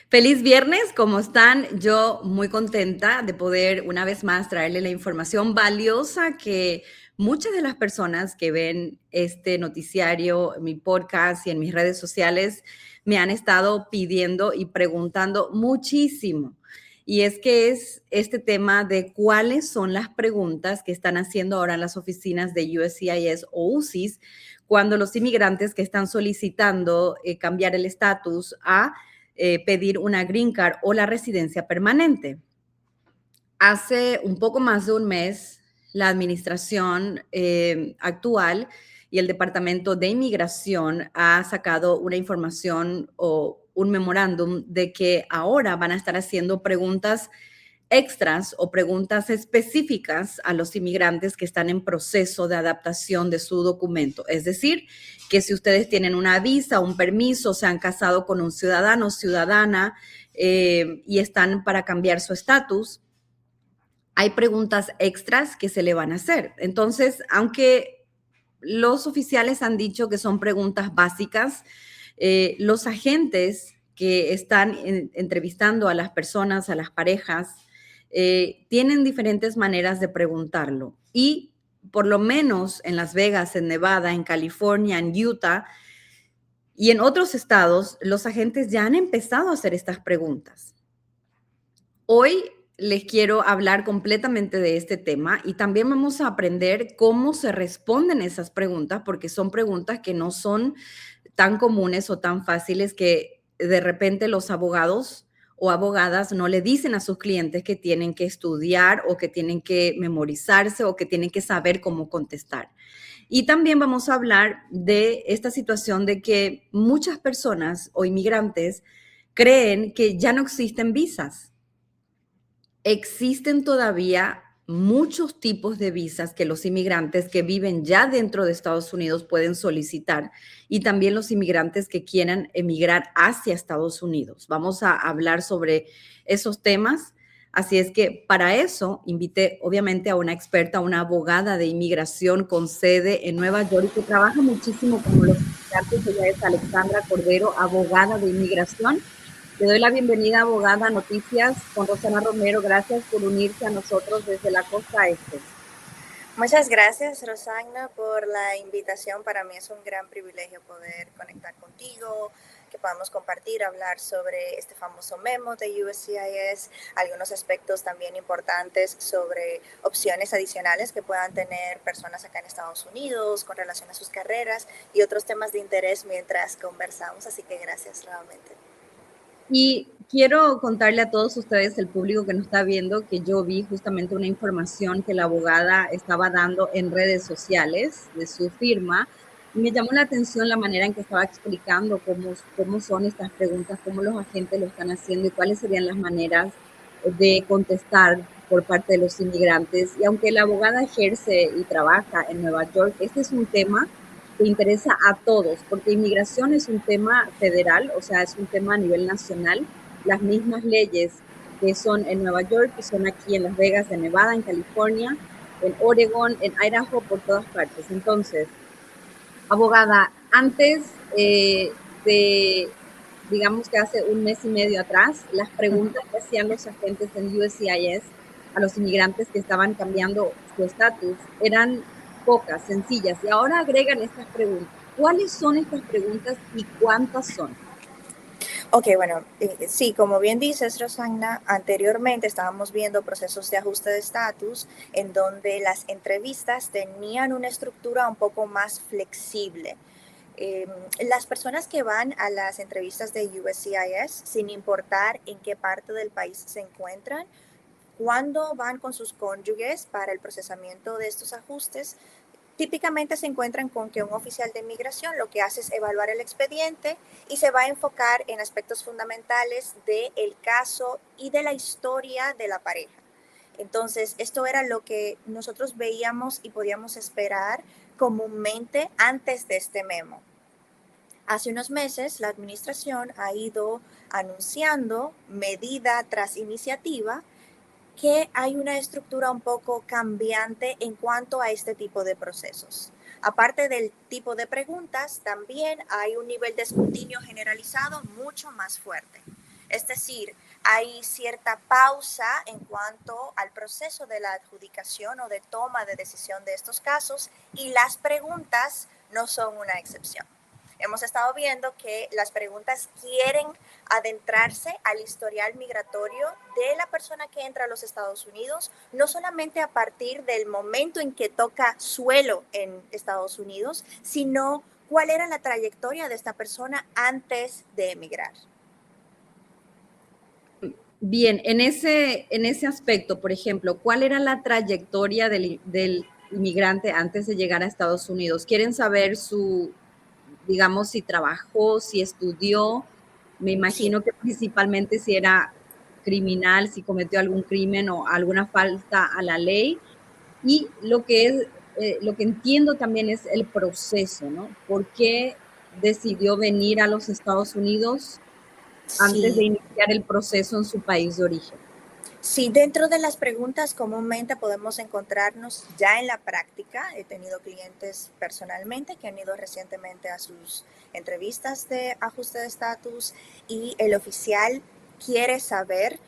Feliz viernes, ¿cómo están? Yo muy contenta de poder una vez más traerle la información valiosa que muchas de las personas que ven este noticiario, mi podcast y en mis redes sociales me han estado pidiendo y preguntando muchísimo. Y es que es este tema de cuáles son las preguntas que están haciendo ahora en las oficinas de USCIS o UCIS cuando los inmigrantes que están solicitando cambiar el estatus a pedir una green card o la residencia permanente. Hace un poco más de un mes, la administración actual y el Departamento de Inmigración ha sacado una información o un memorándum de que ahora van a estar haciendo preguntas extras o preguntas específicas a los inmigrantes que están en proceso de adaptación de su documento. Es decir, que si ustedes tienen una visa, un permiso, se han casado con un ciudadano o ciudadana y están para cambiar su estatus, hay preguntas extras que se le van a hacer. Entonces, aunque los oficiales han dicho que son preguntas básicas, los agentes que están entrevistando a las personas, a las parejas, tienen diferentes maneras de preguntarlo. Y por lo menos en Las Vegas, en Nevada, en California, en Utah y en otros estados, los agentes ya han empezado a hacer estas preguntas. Hoy les quiero hablar completamente de este tema y también vamos a aprender cómo se responden esas preguntas, porque son preguntas que no son tan comunes o tan fáciles que de repente los abogados o abogadas no le dicen a sus clientes que tienen que estudiar o que tienen que memorizarse o que tienen que saber cómo contestar. Y también vamos a hablar de esta situación de que muchas personas o inmigrantes creen que ya no existen visas. Existen todavía muchos tipos de visas que los inmigrantes que viven ya dentro de Estados Unidos pueden solicitar y también los inmigrantes que quieran emigrar hacia Estados Unidos. Vamos a hablar sobre esos temas. Así es que para eso invité obviamente a una experta, una abogada de inmigración con sede en Nueva York y que trabaja muchísimo con los inmigrantes. Ella es Alexandra Cordero, abogada de inmigración. Le doy la bienvenida, abogada, a Noticias con Rosana Romero. Gracias por unirse a nosotros desde la costa este. Muchas gracias, Rosagna, por la invitación. Para mí es un gran privilegio poder conectar contigo, que podamos compartir, hablar sobre este famoso memo de USCIS, algunos aspectos también importantes sobre opciones adicionales que puedan tener personas acá en Estados Unidos con relación a sus carreras y otros temas de interés mientras conversamos. Así que gracias nuevamente. Y quiero contarle a todos ustedes, el público que nos está viendo, que yo vi justamente una información que la abogada estaba dando en redes sociales de su firma. Y me llamó la atención la manera en que estaba explicando cómo son estas preguntas, cómo los agentes lo están haciendo y cuáles serían las maneras de contestar por parte de los inmigrantes. Y aunque la abogada ejerce y trabaja en Nueva York, este es un tema que interesa a todos, porque inmigración es un tema federal, o sea, es un tema a nivel nacional. Las mismas leyes que son en Nueva York, que son aquí en Las Vegas, en Nevada, en California, en Oregon, en Idaho, por todas partes. Entonces, abogada, antes digamos que hace un mes y medio atrás, las preguntas que hacían los agentes en USCIS a los inmigrantes que estaban cambiando su estatus eran pocas, sencillas, y ahora agregan estas preguntas. ¿Cuáles son estas preguntas y cuántas son? Ok, bueno, sí, como bien dices, Rosagna, anteriormente estábamos viendo procesos de ajuste de estatus en donde las entrevistas tenían una estructura un poco más flexible. Eh, las personas que van a las entrevistas de USCIS, sin importar en qué parte del país se encuentran, cuando van con sus cónyuges para el procesamiento de estos ajustes, típicamente se encuentran con que un oficial de inmigración lo que hace es evaluar el expediente y se va a enfocar en aspectos fundamentales del caso y de la historia de la pareja. Entonces, esto era lo que nosotros veíamos y podíamos esperar comúnmente antes de este memo. Hace unos meses, la administración ha ido anunciando medida tras iniciativa que hay una estructura un poco cambiante en cuanto a este tipo de procesos. Aparte del tipo de preguntas, también hay un nivel de escrutinio generalizado mucho más fuerte. Es decir, hay cierta pausa en cuanto al proceso de la adjudicación o de toma de decisión de estos casos y las preguntas no son una excepción. Hemos estado viendo que las preguntas quieren adentrarse al historial migratorio de la persona que entra a los Estados Unidos, no solamente a partir del momento en que toca suelo en Estados Unidos, sino cuál era la trayectoria de esta persona antes de emigrar. Bien, en ese aspecto, por ejemplo, ¿cuál era la trayectoria del inmigrante antes de llegar a Estados Unidos? ¿Quieren saber su, digamos, si trabajó, si estudió? Me Sí, imagino que principalmente si era criminal, si cometió algún crimen o alguna falta a la ley. Y lo que entiendo también es el proceso, ¿no? ¿Por qué decidió venir a los Estados Unidos antes de sí. iniciar el proceso en su país de origen? Sí, dentro de las preguntas comúnmente podemos encontrarnos ya en la práctica. He tenido clientes personalmente que han ido recientemente a sus entrevistas de ajuste de estatus y el oficial quiere saber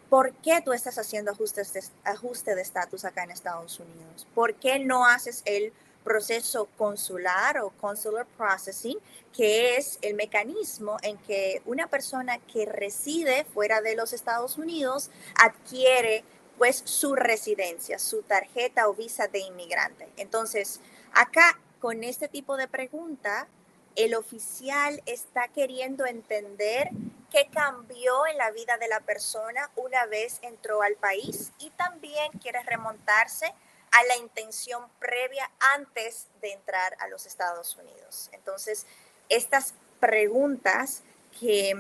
por qué tú estás haciendo ajuste de estatus acá en Estados Unidos. ¿Por qué no haces el proceso consular o consular processing, que es el mecanismo en que una persona que reside fuera de los Estados Unidos adquiere pues su residencia, su tarjeta o visa de inmigrante? Entonces, acá con este tipo de pregunta, el oficial está queriendo entender qué cambió en la vida de la persona una vez entró al país y también quiere remontarse a la intención previa antes de entrar a los Estados Unidos. Entonces, estas preguntas que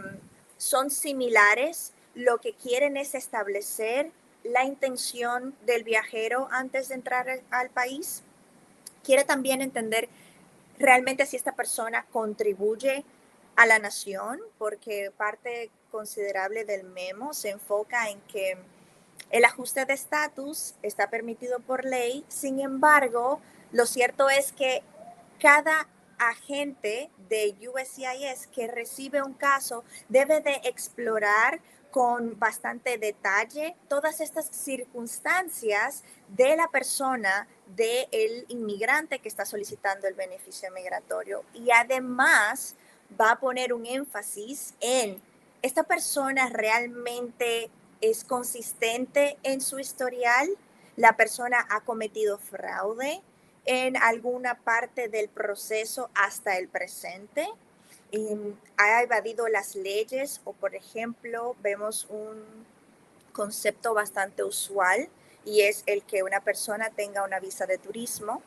son similares, lo que quieren es establecer la intención del viajero antes de entrar al país. Quiere también entender realmente si esta persona contribuye a la nación, porque parte considerable del memo se enfoca en que el ajuste de estatus está permitido por ley. Sin embargo, lo cierto es que cada agente de USCIS que recibe un caso debe de explorar con bastante detalle todas estas circunstancias de la persona, del inmigrante que está solicitando el beneficio migratorio, y además va a poner un énfasis en esta persona realmente es consistente en su historial, la persona ha cometido fraude en alguna parte del proceso hasta el presente, ha evadido las leyes, o por ejemplo vemos un concepto bastante usual y es el que una persona tenga una visa de turismo,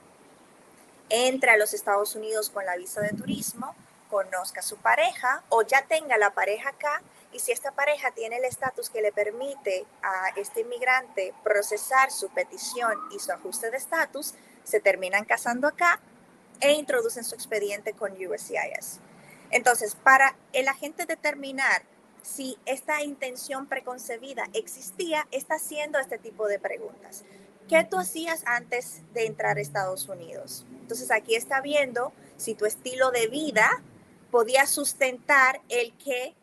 entre a los Estados Unidos con la visa de turismo, conozca a su pareja o ya tenga la pareja acá, y si esta pareja tiene el estatus que le permite a este inmigrante procesar su petición y su ajuste de estatus, se terminan casando acá e introducen su expediente con USCIS. Entonces, para el agente determinar si esta intención preconcebida existía, está haciendo este tipo de preguntas. ¿Qué tú hacías antes de entrar a Estados Unidos? Entonces, aquí está viendo si tu estilo de vida podía sustentar el que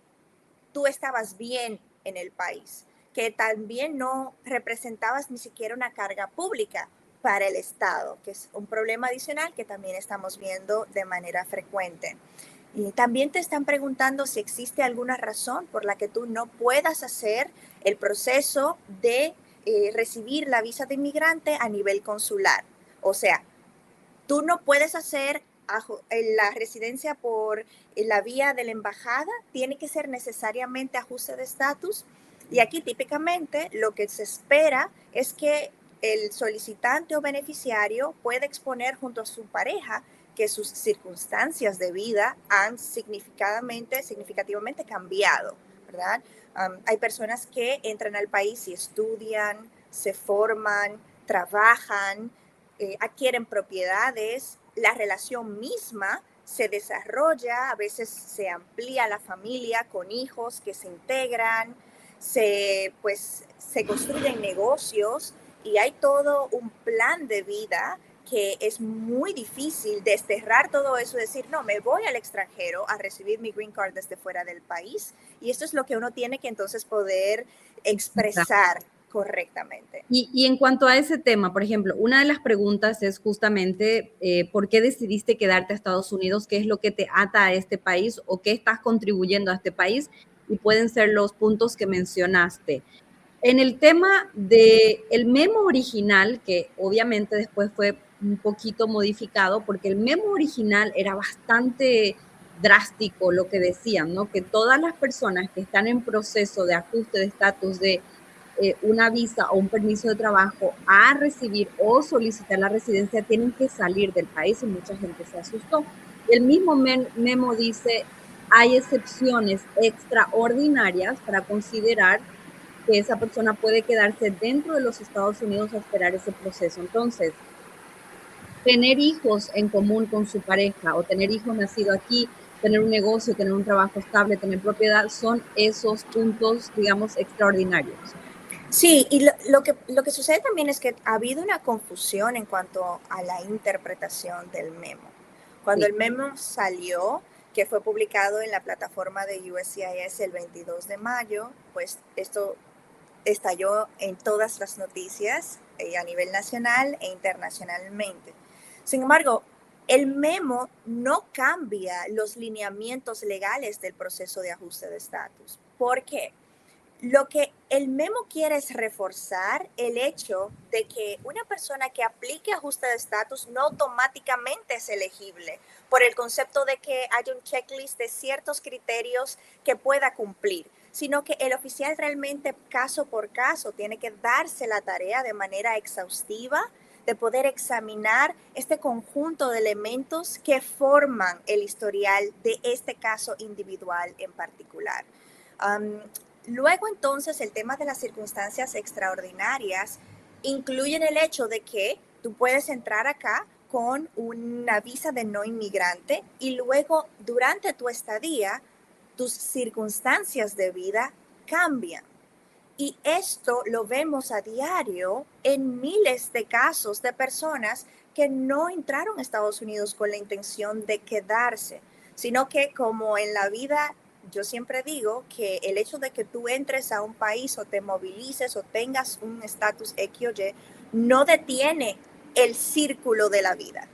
tú estabas bien en el país, que también no representabas ni siquiera una carga pública para el Estado, que es un problema adicional que también estamos viendo de manera frecuente. Y también te están preguntando si existe alguna razón por la que tú no puedas hacer el proceso de recibir la visa de inmigrante a nivel consular. O sea, tú no puedes hacer la residencia por la vía de la embajada, tiene que ser necesariamente ajuste de estatus. Y aquí típicamente lo que se espera es que el solicitante o beneficiario pueda exponer junto a su pareja que sus circunstancias de vida han significativamente cambiado, ¿verdad? Hay personas que entran al país y estudian, se forman, trabajan, adquieren propiedades, la relación misma se desarrolla, a veces se amplía la familia con hijos que se integran, se construyen negocios y hay todo un plan de vida que es muy difícil desterrar todo eso y decir, no, me voy al extranjero a recibir mi green card desde fuera del país. Y esto es lo que uno tiene que entonces poder expresar correctamente. Y en cuanto a ese tema, por ejemplo, una de las preguntas es justamente ¿por qué decidiste quedarte a Estados Unidos? ¿Qué es lo que te ata a este país o qué estás contribuyendo a este país? Y pueden ser los puntos que mencionaste. En el tema del memo original, que obviamente después fue un poquito modificado, porque el memo original era bastante drástico lo que decían, ¿no? Que todas las personas que están en proceso de ajuste de estatus de una visa o un permiso de trabajo a recibir o solicitar la residencia tienen que salir del país y mucha gente se asustó. El mismo memo dice, hay excepciones extraordinarias para considerar que esa persona puede quedarse dentro de los Estados Unidos a esperar ese proceso. Entonces, tener hijos en común con su pareja o tener hijos nacidos aquí, tener un negocio, tener un trabajo estable, tener propiedad, son esos puntos, digamos, extraordinarios. Sí, y lo que sucede también es que ha habido una confusión en cuanto a la interpretación del memo. Cuando Sí. el memo salió, que fue publicado en la plataforma de USCIS el 22 de mayo, pues esto estalló en todas las noticias a nivel nacional e internacionalmente. Sin embargo, el memo no cambia los lineamientos legales del proceso de ajuste de estatus. ¿Por qué? Lo que el memo quiere es reforzar el hecho de que una persona que aplique ajuste de estatus no automáticamente es elegible por el concepto de que hay un checklist de ciertos criterios que pueda cumplir, sino que el oficial realmente caso por caso tiene que darse la tarea de manera exhaustiva de poder examinar este conjunto de elementos que forman el historial de este caso individual en particular. Um, Luego entonces el tema de las circunstancias extraordinarias incluyen el hecho de que tú puedes entrar acá con una visa de no inmigrante y luego durante tu estadía tus circunstancias de vida cambian. Y esto lo vemos a diario en miles de casos de personas que no entraron a Estados Unidos con la intención de quedarse, sino que como en la vida, yo siempre digo que el hecho de que tú entres a un país o te movilices o tengas un estatus X o Y no detiene el círculo de la vida.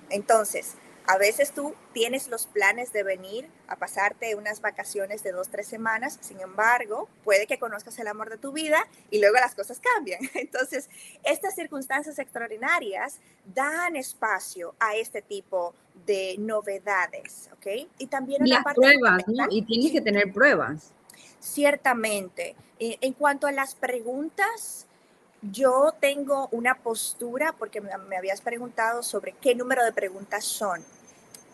Entonces, a veces tú tienes los planes de venir a pasarte unas vacaciones de 2, 3 semanas, sin embargo, puede que conozcas el amor de tu vida y luego las cosas cambian. Entonces, estas circunstancias extraordinarias dan espacio a este tipo de novedades, ¿ok? Y también Y una las parte pruebas, ¿no? fundamental, Y tienes que tener pruebas. ciertamente, en cuanto a las preguntas, yo tengo una postura, porque me habías preguntado sobre qué número de preguntas son.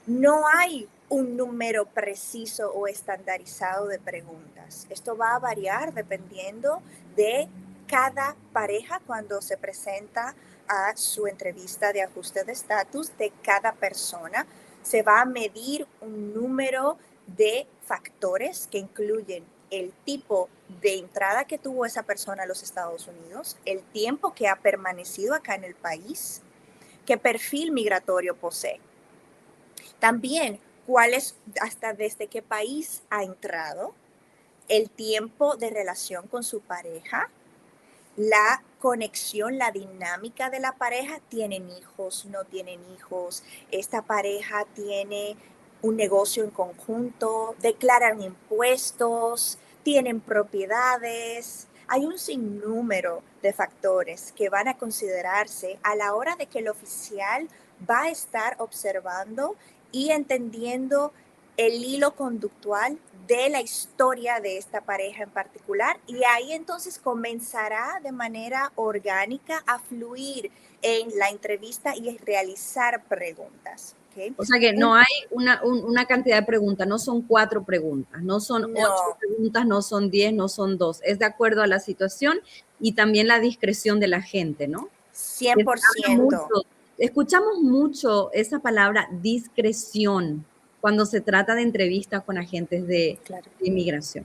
No hay un número preciso o estandarizado de preguntas. Esto va a variar dependiendo de cada pareja cuando se presenta a su entrevista de ajuste de estatus de cada persona. Se va a medir un número de factores que incluyen el tipo de entrada que tuvo esa persona a los Estados Unidos, el tiempo que ha permanecido acá en el país, qué perfil migratorio posee. También, cuál es, hasta desde qué país ha entrado, el tiempo de relación con su pareja, la conexión, la dinámica de la pareja, tienen hijos, no tienen hijos, esta pareja tiene un negocio en conjunto, declaran impuestos, tienen propiedades. Hay un sinnúmero de factores que van a considerarse a la hora de que el oficial va a estar observando y entendiendo el hilo conductual de la historia de esta pareja en particular, y ahí entonces comenzará de manera orgánica a fluir en la entrevista y realizar preguntas. ¿Okay? O sea que no hay una cantidad de preguntas, no son 4 preguntas, no son 8 No, preguntas, no son 10, no son 2. Es de acuerdo a la situación y también la discreción de la gente, ¿no? cien por Habla mucho, ciento. escuchamos mucho esa palabra discreción cuando se trata de entrevistas con agentes Claro. de inmigración.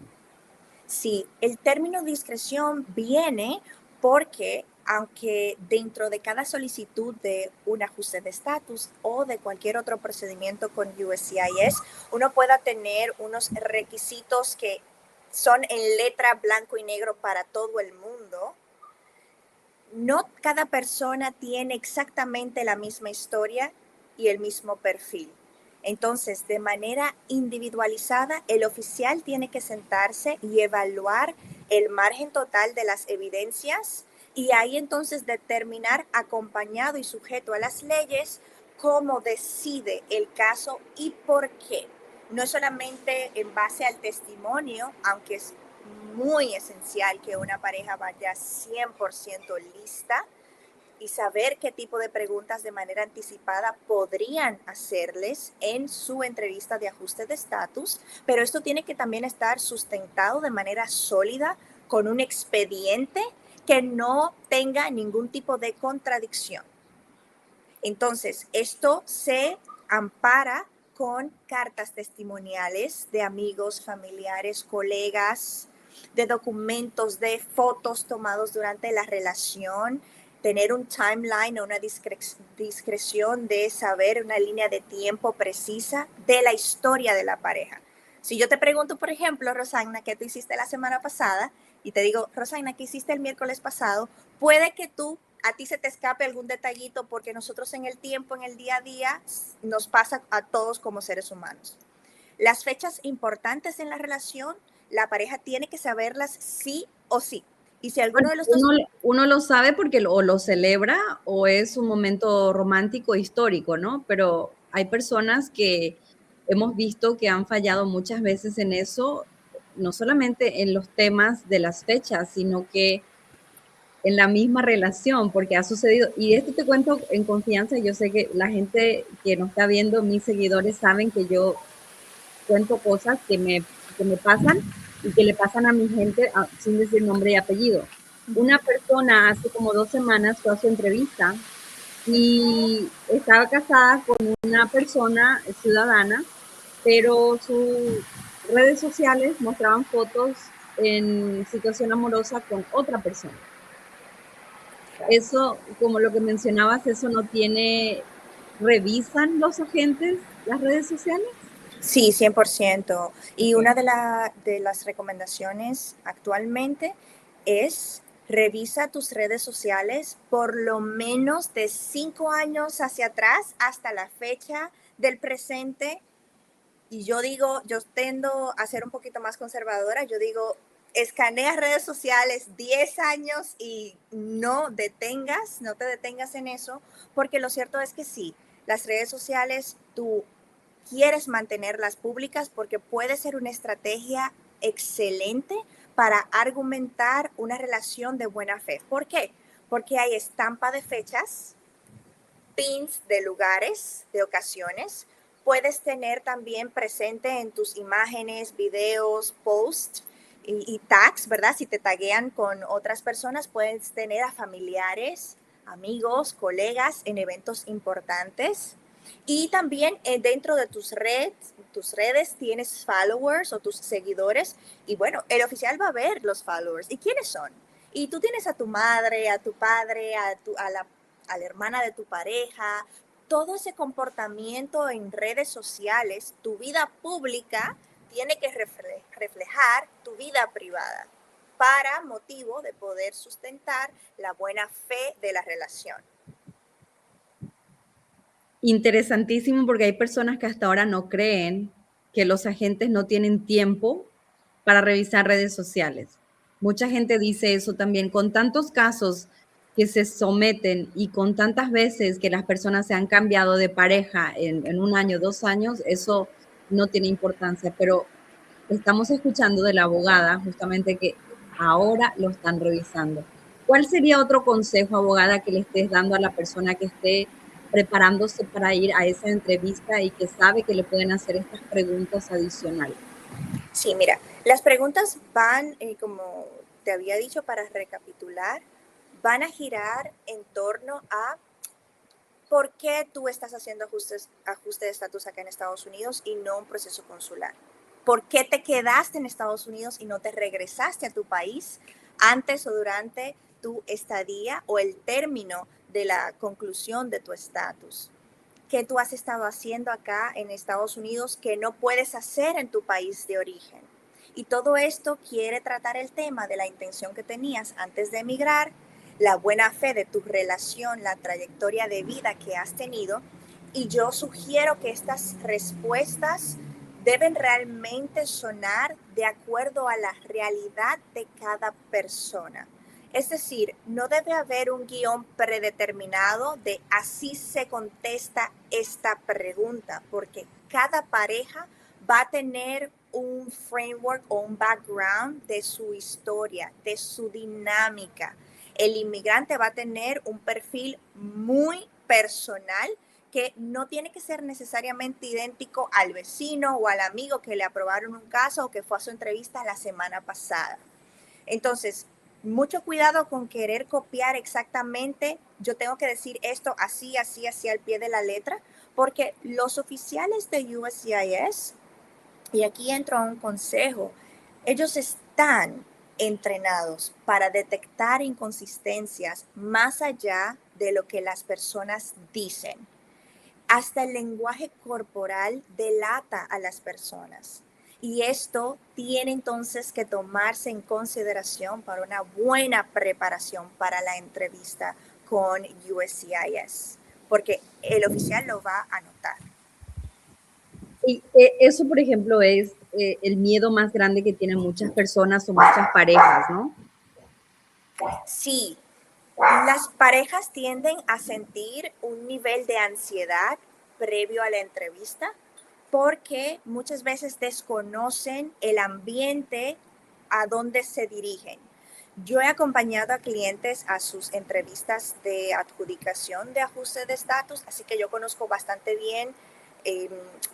Sí, el término discreción viene porque aunque dentro de cada solicitud de un ajuste de estatus o de cualquier otro procedimiento con USCIS, uno pueda tener unos requisitos que son en letra blanco y negro para todo el mundo, no cada persona tiene exactamente la misma historia y el mismo perfil. Entonces, de manera individualizada, el oficial tiene que sentarse y evaluar el margen total de las evidencias y ahí entonces determinar, acompañado y sujeto a las leyes, cómo decide el caso y por qué. No solamente en base al testimonio, aunque es muy esencial que una pareja vaya 100% lista y saber qué tipo de preguntas de manera anticipada podrían hacerles en su entrevista de ajuste de estatus, pero esto tiene que también estar sustentado de manera sólida con un expediente que no tenga ningún tipo de contradicción. Entonces, esto se ampara con cartas testimoniales de amigos, familiares, colegas, de documentos, de fotos tomados durante la relación, tener un timeline o una discreción de saber una línea de tiempo precisa de la historia de la pareja. Si yo te pregunto, por ejemplo, Rosagna, ¿qué tú hiciste la semana pasada? Y te digo, Rosagna, ¿qué hiciste el miércoles pasado? Puede que tú a ti se te escape algún detallito porque nosotros en el tiempo, en el día a día, nos pasa a todos como seres humanos. Las fechas importantes en la relación, la pareja tiene que saberlas sí o sí. Y si alguno Bueno, de los dos... uno lo sabe porque o lo celebra o es un momento romántico histórico, ¿no? Pero hay personas que hemos visto que han fallado muchas veces en eso, no solamente en los temas de las fechas, sino que en la misma relación, porque ha sucedido, y esto te cuento en confianza, yo sé que la gente que nos está viendo, mis seguidores saben que yo cuento cosas que me pasan y que le pasan a mi gente sin decir nombre y apellido. Una persona hace como 2 semanas fue a su entrevista y estaba casada con una persona ciudadana, pero sus redes sociales mostraban fotos en situación amorosa con otra persona. Eso, como lo que mencionabas, eso no tiene, ¿revisan los agentes las redes sociales? Sí, 100%. Y Okay. una de las recomendaciones actualmente es revisa tus redes sociales por lo menos de 5 años hacia atrás hasta la fecha del presente. Y yo digo, yo tendo a ser un poquito más conservadora, yo digo, escanea redes sociales 10 años y no te detengas en eso, porque lo cierto es que sí, las redes sociales tú quieres mantenerlas públicas porque puede ser una estrategia excelente para argumentar una relación de buena fe. ¿Por qué? Porque hay estampa de fechas, pins de lugares, de ocasiones. Puedes tener también presente en tus imágenes, videos, posts y tags, ¿verdad? Si te taguean con otras personas, puedes tener a familiares, amigos, colegas en eventos importantes. Y también dentro de tus redes tienes followers o tus seguidores. Y bueno, el oficial va a ver los followers. ¿Y quiénes son? Y tú tienes a tu madre, a tu padre, a la hermana de tu pareja, todo ese comportamiento en redes sociales, tu vida pública tiene que reflejar tu vida privada para motivo de poder sustentar la buena fe de la relación. Interesantísimo porque hay personas que hasta ahora no creen que los agentes no tienen tiempo para revisar redes sociales. Mucha gente dice eso también, con tantos casos que se someten y con tantas veces que las personas se han cambiado de pareja en un año, 2 años, eso no tiene importancia, pero estamos escuchando de la abogada justamente que ahora lo están revisando. ¿Cuál sería otro consejo, abogada, que le estés dando a la persona que esté preparándose para ir a esa entrevista y que sabe que le pueden hacer estas preguntas adicionales? Sí, mira, las preguntas van, como te había dicho, para recapitular, van a girar en torno a por qué tú estás haciendo ajuste de estatus acá en Estados Unidos y no un proceso consular. ¿Por qué te quedaste en Estados Unidos y no te regresaste a tu país antes o durante tu estadía o el término de la conclusión de tu estatus. ¿Qué tú has estado haciendo acá en Estados Unidos que no puedes hacer en tu país de origen? Y todo esto quiere tratar el tema de la intención que tenías antes de emigrar, la buena fe de tu relación, la trayectoria de vida que has tenido. Y yo sugiero que estas respuestas deben realmente sonar de acuerdo a la realidad de cada persona. Es decir, no debe haber un guión predeterminado de así se contesta esta pregunta, porque cada pareja va a tener un framework o un background de su historia, de su dinámica. El inmigrante va a tener un perfil muy personal que no tiene que ser necesariamente idéntico al vecino o al amigo que le aprobaron un caso o que fue a su entrevista la semana pasada. Entonces, mucho cuidado con querer copiar exactamente, yo tengo que decir esto así, así, así al pie de la letra, porque los oficiales de USCIS, y aquí entro a un consejo, ellos están entrenados para detectar inconsistencias más allá de lo que las personas dicen. Hasta el lenguaje corporal delata a las personas. Y esto tiene entonces que tomarse en consideración para una buena preparación para la entrevista con USCIS, porque el oficial lo va a notar. Y eso, por ejemplo, es el miedo más grande que tienen muchas personas o muchas parejas, ¿no? Sí, las parejas tienden a sentir un nivel de ansiedad previo a la entrevista porque muchas veces desconocen el ambiente a donde se dirigen. Yo he acompañado a clientes a sus entrevistas de adjudicación de ajuste de estatus, así que yo conozco bastante bien eh,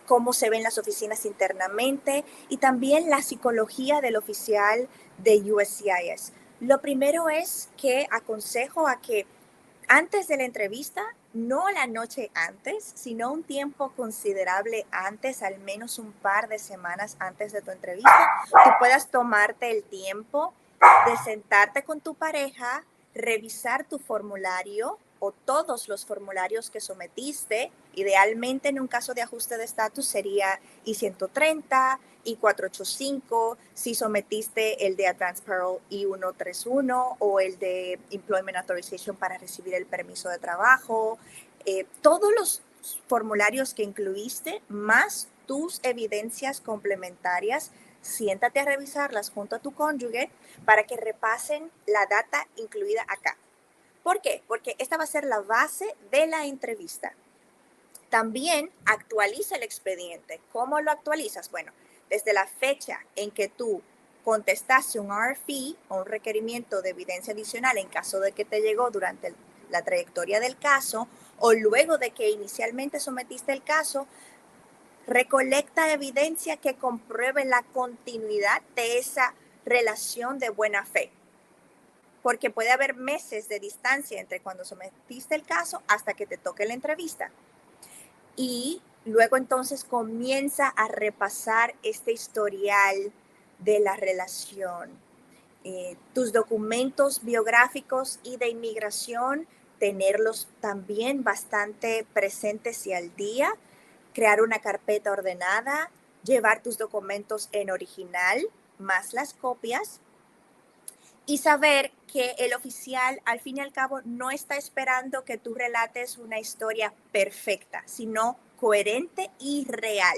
cómo se ven las oficinas internamente y también la psicología del oficial de USCIS. Lo primero es que aconsejo a que antes de la entrevista, no la noche antes, sino un tiempo considerable antes, al menos un par de semanas antes de tu entrevista, tú puedas tomarte el tiempo de sentarte con tu pareja, revisar tu formulario o todos los formularios que sometiste. Idealmente, en un caso de ajuste de estatus, sería I-130, I-485, si sometiste el de Advanced Parole I-131 o el de Employment Authorization para recibir el permiso de trabajo. Todos los formularios que incluiste, más tus evidencias complementarias, siéntate a revisarlas junto a tu cónyuge para que repasen la data incluida acá. ¿Por qué? Porque esta va a ser la base de la entrevista. También actualiza el expediente. ¿Cómo lo actualizas? Bueno, desde la fecha en que tú contestaste un RFE o un requerimiento de evidencia adicional en caso de que te llegó durante la trayectoria del caso o luego de que inicialmente sometiste el caso, recolecta evidencia que compruebe la continuidad de esa relación de buena fe. Porque puede haber meses de distancia entre cuando sometiste el caso hasta que te toque la entrevista. Y luego entonces comienza a repasar este historial de la relación. Tus documentos biográficos y de inmigración, tenerlos también bastante presentes y al día, crear una carpeta ordenada, llevar tus documentos en original, más las copias, y saber que el oficial, al fin y al cabo, no está esperando que tú relates una historia perfecta, sino coherente y real.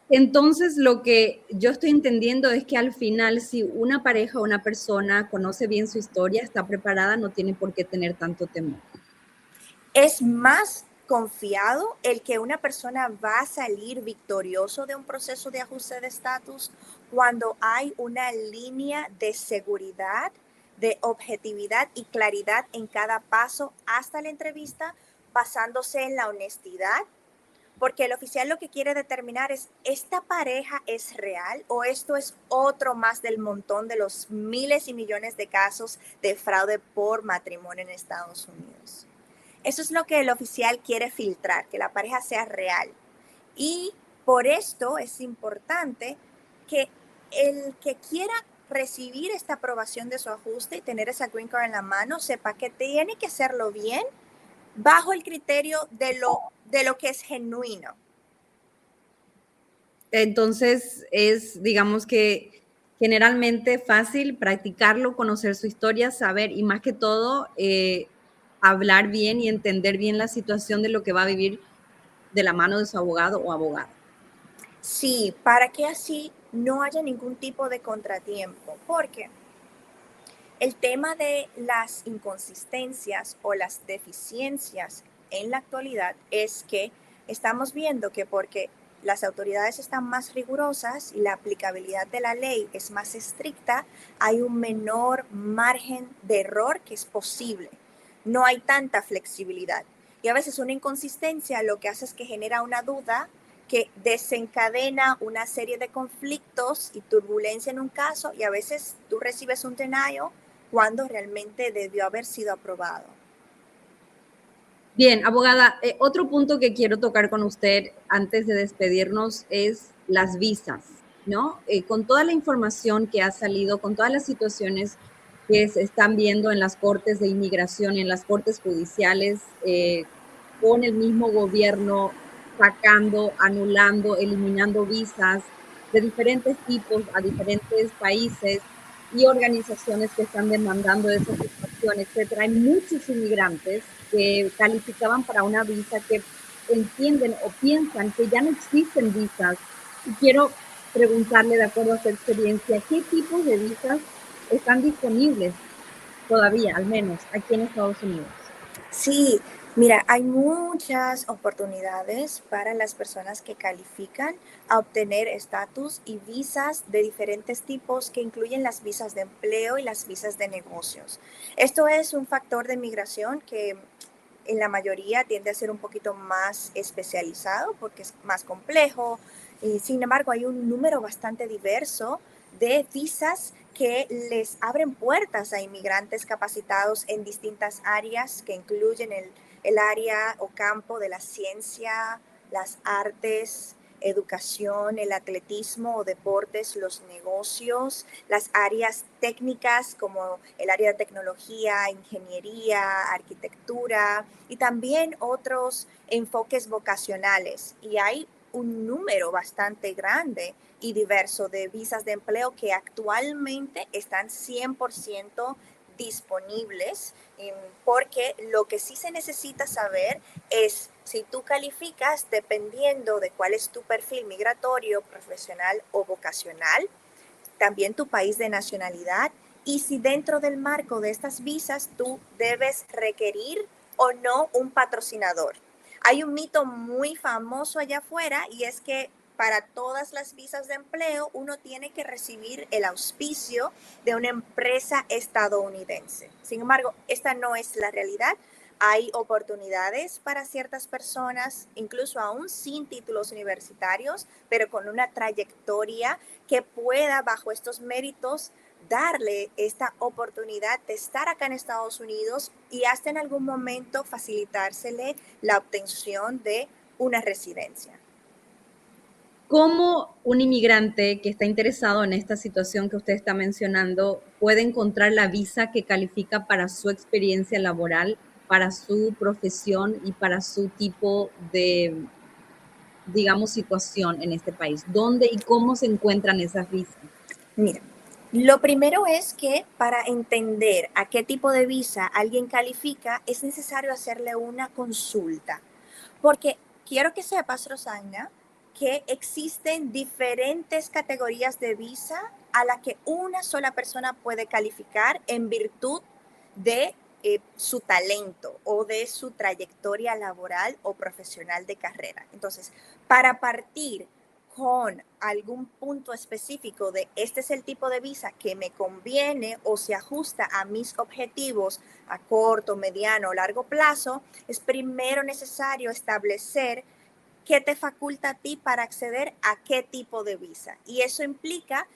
Entonces, lo que yo estoy entendiendo es que al final, si una pareja o una persona conoce bien su historia, está preparada, no tiene por qué tener tanto temor. Es más confiado el que una persona va a salir victorioso de un proceso de ajuste de estatus cuando hay una línea de seguridad, de objetividad y claridad en cada paso hasta la entrevista, basándose en la honestidad, porque el oficial lo que quiere determinar es, ¿esta pareja es real o esto es otro más del montón de los miles y millones de casos de fraude por matrimonio en Estados Unidos? Eso es lo que el oficial quiere filtrar, que la pareja sea real. Y por esto es importante que el que quiera recibir esta aprobación de su ajuste y tener esa green card en la mano, sepa que tiene que hacerlo bien bajo el criterio de lo que es genuino. Entonces es, digamos que generalmente fácil practicarlo, conocer su historia, saber y más que todo hablar bien y entender bien la situación de lo que va a vivir de la mano de su abogado o abogada. Sí, para que así no haya ningún tipo de contratiempo, porque el tema de las inconsistencias o las deficiencias en la actualidad es que estamos viendo que porque las autoridades están más rigurosas y la aplicabilidad de la ley es más estricta, hay un menor margen de error que es posible. No hay tanta flexibilidad. Y a veces una inconsistencia lo que hace es que genera una duda que desencadena una serie de conflictos y turbulencia en un caso y a veces tú recibes un denial cuando realmente debió haber sido aprobado. Bien, abogada, otro punto que quiero tocar con usted antes de despedirnos es las visas, ¿no? Con toda la información que ha salido, con todas las situaciones que se están viendo en las cortes de inmigración y en las cortes judiciales, con el mismo gobierno sacando, anulando, eliminando visas de diferentes tipos a diferentes países y organizaciones que están demandando esa situación, etcétera. Hay muchos inmigrantes que calificaban para una visa que entienden o piensan que ya no existen visas. Y quiero preguntarle, de acuerdo a su experiencia, ¿qué tipos de visas están disponibles todavía, al menos aquí en Estados Unidos? Sí, mira, hay muchas oportunidades para las personas que califican a obtener estatus y visas de diferentes tipos que incluyen las visas de empleo y las visas de negocios. Esto es un factor de migración que en la mayoría tiende a ser un poquito más especializado porque es más complejo. Y, sin embargo, hay un número bastante diverso de visas que les abren puertas a inmigrantes capacitados en distintas áreas que incluyen el área o campo de la ciencia, las artes, educación, el atletismo o deportes, los negocios, las áreas técnicas como el área de tecnología, ingeniería, arquitectura y también otros enfoques vocacionales. Y hay un número bastante grande y diverso de visas de empleo que actualmente están 100% disponibles, porque lo que sí se necesita saber es si tú calificas dependiendo de cuál es tu perfil migratorio, profesional o vocacional, también tu país de nacionalidad y si dentro del marco de estas visas tú debes requerir o no un patrocinador. Hay un mito muy famoso allá afuera y es que para todas las visas de empleo uno tiene que recibir el auspicio de una empresa estadounidense. Sin embargo, esta no es la realidad. Hay oportunidades para ciertas personas, incluso aún sin títulos universitarios, pero con una trayectoria que pueda, bajo estos méritos, darle esta oportunidad de estar acá en Estados Unidos y hasta en algún momento facilitársele la obtención de una residencia. ¿Cómo un inmigrante que está interesado en esta situación que usted está mencionando puede encontrar la visa que califica para su experiencia laboral, para su profesión y para su tipo de, digamos, situación en este país? ¿Dónde y cómo se encuentran esas visas? Mira, lo primero es que para entender a qué tipo de visa alguien califica es necesario hacerle una consulta. Porque quiero que sepas, Rosana, que existen diferentes categorías de visa a la que una sola persona puede calificar en virtud de su talento o de su trayectoria laboral o profesional de carrera. Entonces, para partir con algún punto específico de este es el tipo de visa que me conviene o se ajusta a mis objetivos a corto, mediano o largo plazo, es primero necesario establecer qué te faculta a ti para acceder a qué tipo de visa. Y eso implica,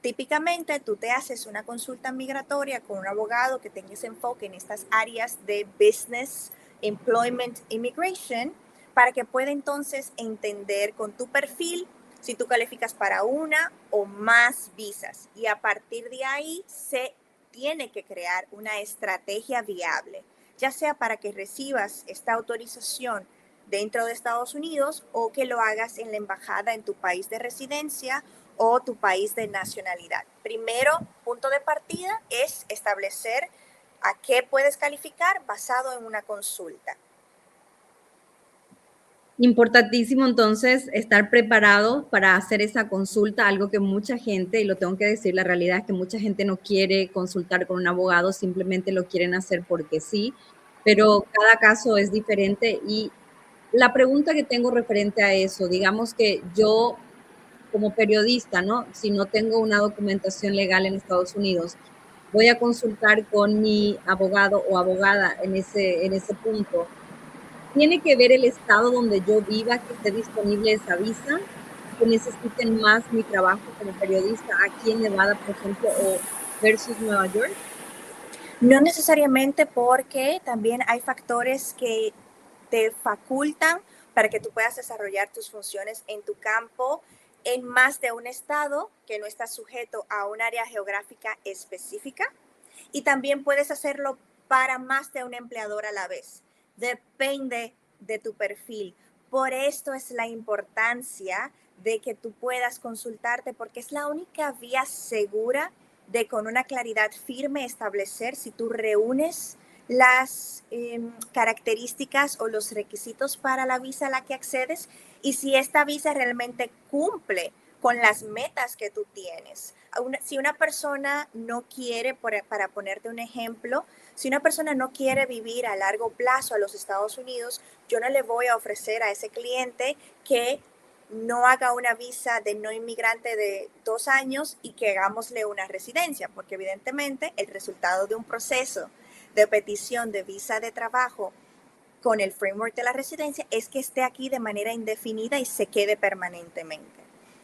típicamente, tú te haces una consulta migratoria con un abogado que tenga ese enfoque en estas áreas de business, employment, immigration, para que pueda entonces entender con tu perfil si tú calificas para una o más visas. Y a partir de ahí se tiene que crear una estrategia viable, ya sea para que recibas esta autorización dentro de Estados Unidos o que lo hagas en la embajada en tu país de residencia o tu país de nacionalidad. Primero, punto de partida es establecer a qué puedes calificar basado en una consulta. Importantísimo entonces estar preparado para hacer esa consulta, algo que mucha gente, y lo tengo que decir, la realidad es que mucha gente no quiere consultar con un abogado, simplemente lo quieren hacer porque sí, pero cada caso es diferente. Y la pregunta que tengo referente a eso, digamos que yo como periodista, ¿no? Si no tengo una documentación legal en Estados Unidos, voy a consultar con mi abogado o abogada en ese punto. ¿Tiene que ver el estado donde yo viva, que esté disponible esa visa, que necesiten más mi trabajo como periodista aquí en Nevada, por ejemplo, o versus Nueva York? No necesariamente, porque también hay factores que te facultan para que tú puedas desarrollar tus funciones en tu campo en más de un estado que no está sujeto a un área geográfica específica, y también puedes hacerlo para más de un empleador a la vez. Depende de tu perfil. Por esto es la importancia de que tú puedas consultarte, porque es la única vía segura de, con una claridad firme, establecer si tú reúnes las características o los requisitos para la visa a la que accedes, y si esta visa realmente cumple con las metas que tú tienes. Si una persona no quiere, para ponerte un ejemplo, si una persona no quiere vivir a largo plazo a los Estados Unidos, yo no le voy a ofrecer a ese cliente que no haga una visa de no inmigrante de 2 años y que hagámosle una residencia, porque evidentemente el resultado de un proceso de petición de visa de trabajo con el framework de la residencia es que esté aquí de manera indefinida y se quede permanentemente.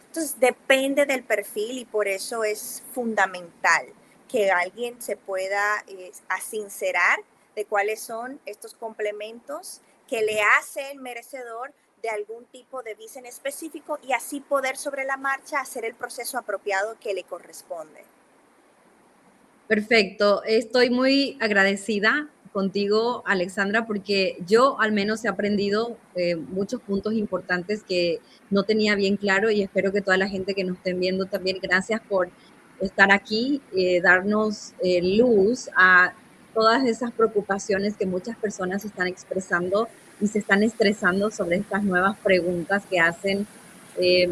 Entonces, depende del perfil, y por eso es fundamental que alguien se pueda asincerar de cuáles son estos complementos que le hacen merecedor de algún tipo de visa en específico, y así poder sobre la marcha hacer el proceso apropiado que le corresponde. Perfecto. Estoy muy agradecida contigo, Alexandra, porque yo al menos he aprendido muchos puntos importantes que no tenía bien claro, y espero que toda la gente que nos estén viendo también. Gracias por estar aquí, darnos luz a todas esas preocupaciones que muchas personas están expresando y se están estresando sobre estas nuevas preguntas que hacen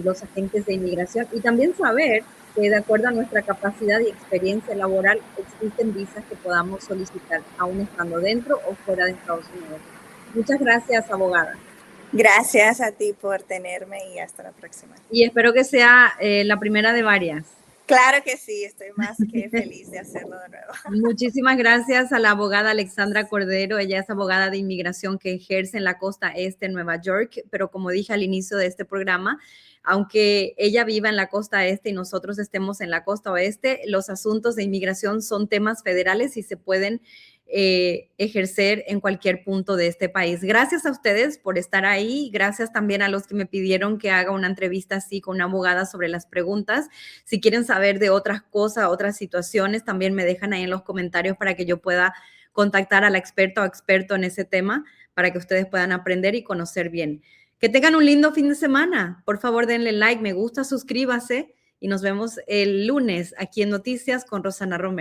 los agentes de inmigración, y también saber que de acuerdo a nuestra capacidad y experiencia laboral existen visas que podamos solicitar aún estando dentro o fuera de Estados Unidos. Muchas gracias, abogada. Gracias a ti por tenerme, y hasta la próxima. Y espero que sea la primera de varias. Claro que sí, estoy más que feliz de hacerlo de nuevo. Muchísimas gracias a la abogada Alexandra Cordero. Ella es abogada de inmigración que ejerce en la costa este de Nueva York, pero como dije al inicio de este programa, aunque ella viva en la costa este y nosotros estemos en la costa oeste, los asuntos de inmigración son temas federales y se pueden ejercer en cualquier punto de este país. Gracias a ustedes por estar ahí. Gracias también a los que me pidieron que haga una entrevista así con una abogada sobre las preguntas. Si quieren saber de otras cosas, otras situaciones, también me dejan ahí en los comentarios para que yo pueda contactar a la experta o experto en ese tema para que ustedes puedan aprender y conocer bien. Que tengan un lindo fin de semana. Por favor, denle like, me gusta, suscríbase, y nos vemos el lunes aquí en Noticias con Rosana Romero.